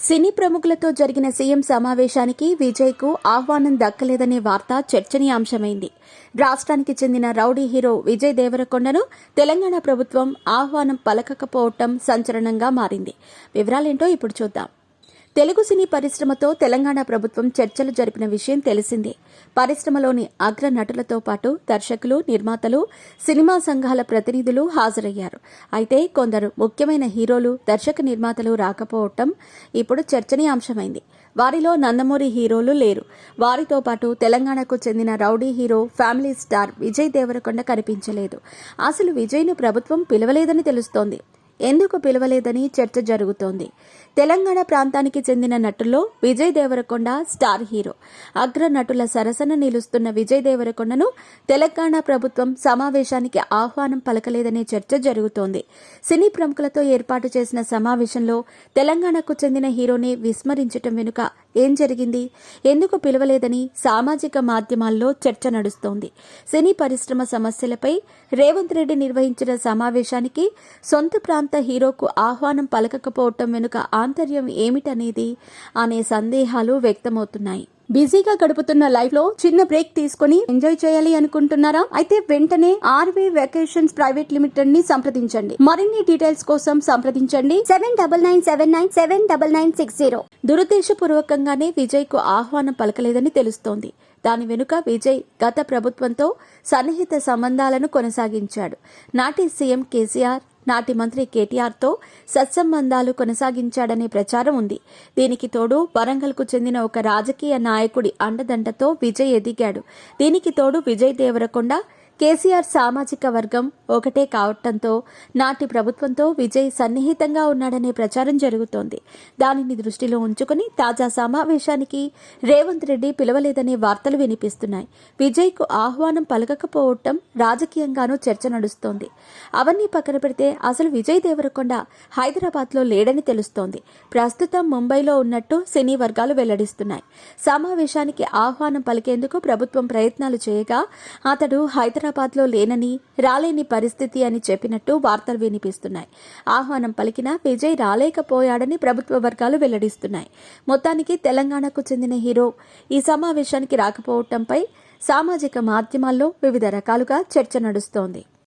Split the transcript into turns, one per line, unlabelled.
సినీ ప్రముఖులతో జరిగిన సీఎం సమావేశానికి విజయ్కు ఆహ్వానం దక్కలేదనే వార్త చర్చనీయాంశమైంది. రాష్ట్రానికి చెందిన రౌడీ హీరో విజయ్ దేవరకొండను తెలంగాణ ప్రభుత్వం ఆహ్వానం పలకకపోవటం సంచలనంగా మారింది. వివరాలేంటో ఇప్పుడు చూద్దాం. తెలుగు సినీ పరిశ్రమతో తెలంగాణ ప్రభుత్వం చర్చలు జరిపిన విషయం తెలిసిందే. పరిశ్రమలోని అగ్ర నటులతో పాటు దర్శకులు, నిర్మాతలు, సినిమా సంఘాల ప్రతినిధులు హాజరయ్యారు. అయితే కొందరు ముఖ్యమైన హీరోలు, దర్శక నిర్మాతలు రాకపోవటం ఇప్పుడు చర్చనీయాంశమైంది. వారిలో నందమూరి హీరోలు లేరు. వారితో పాటు తెలంగాణకు చెందిన rowdy hero, family star Vijay Devarakonda కనిపించలేదు. అసలు విజయ్ను ప్రభుత్వం పిలవలేదని తెలుస్తోంది. ఎందుకు పిలవలేదని చర్చ జరుగుతోంది. తెలంగాణ ప్రాంతానికి చెందిన నటుల్లో విజయ్ దేవరకొండ స్టార్ హీరో. అగ్ర నటుల సరసన నిలుస్తున్న విజయ్ దేవరకొండను తెలంగాణ ప్రభుత్వం సమావేశానికి ఆహ్వానం పలకలేదనే చర్చ జరుగుతోంది. సినీ ప్రముఖులతో ఏర్పాటు చేసిన సమావేశంలో తెలంగాణకు చెందిన హీరోని విస్మరించటం వెనుక ఏం జరిగింది, ఎందుకు పిలవలేదని సామాజిక మాధ్యమాల్లో చర్చ నడుస్తోంది. సినీ పరిశ్రమ సమస్యలపై రేవంత్ రెడ్డి నిర్వహించిన సమావేశానికి సొంత ప్రాంత హీరోకు ఆహ్వానం పలకకపోవటం వెనుక ఆంతర్యం ఏమిటనేది అనే సందేహాలు వ్యక్తమవుతున్నాయి. బిజీగా గడుపుతున్న లైఫ్ లో చిన్న బ్రేక్ తీసుకుని ఎంజాయ్ చేయాలి అనుకుంటున్నారా? అయితే వెంటనే ఆర్వీ వెకేషన్స్ ప్రైవేట్ లిమిటెడ్ ని సంప్రదించండి. మరిన్ని డీటెయిల్స్ కోసం సంప్రదించండి 7997979960. దురుద్దేశపూర్వకంగానే విజయ్ కు ఆహ్వానం పలకలేదని తెలుస్తోంది. దాని వెనుక విజయ్ గత ప్రభుత్వంతో సన్నిహిత సంబంధాలను కొనసాగించాడు. నాటి సీఎం కేసీఆర్, నాటి మంత్రి కేటీఆర్తో సత్సంబంధాలు కొనసాగించాడనే ప్రచారం ఉంది. దీనికి తోడు వరంగల్కు చెందిన ఒక రాజకీయ నాయకుడి అండదండతో విజయ్ ఎదిగాడు. దీనికి తోడు విజయ్ దేవరకొండ, కేసీఆర్ సామాజిక వర్గం ఒకటే కావటంతో నాటి ప్రభుత్వంతో విజయ్ సన్నిహితంగా ఉన్నాడనే ప్రచారం జరుగుతోంది. దానిని దృష్టిలో ఉంచుకుని తాజా సమావేశానికి రేవంత్ రెడ్డి పిలవలేదనే వార్తలు వినిపిస్తున్నాయి. విజయ్కు ఆహ్వానం పలకకపోవటం రాజకీయంగానూ చర్చ నడుస్తోంది. అవన్నీ పక్కన పెడితే అసలు విజయ్ దేవరకొండ హైదరాబాద్లో లేడని తెలుస్తోంది. ప్రస్తుతం ముంబైలో ఉన్నట్టు సినీ వర్గాలు వెల్లడిస్తున్నాయి. సమావేశానికి ఆహ్వానం పలికేందుకు ప్రభుత్వం ప్రయత్నాలు చేయగా అతడు హైదరాబాద్లో లేనని, రాలేని పరిస్థితి అని చెప్పినట్టు వార్తలు వినిపిస్తున్నాయి. ఆహ్వానం పలికినా విజయ్ రాలేకపోయాడని ప్రభుత్వ వర్గాలు వెల్లడిస్తున్నాయి. మొత్తానికి తెలంగాణకు చెందిన హీరో ఈ సమావేశానికి రాకపోవడంపై సామాజిక మాధ్యమాల్లో వివిధ రకాలుగా చర్చ నడుస్తోంది.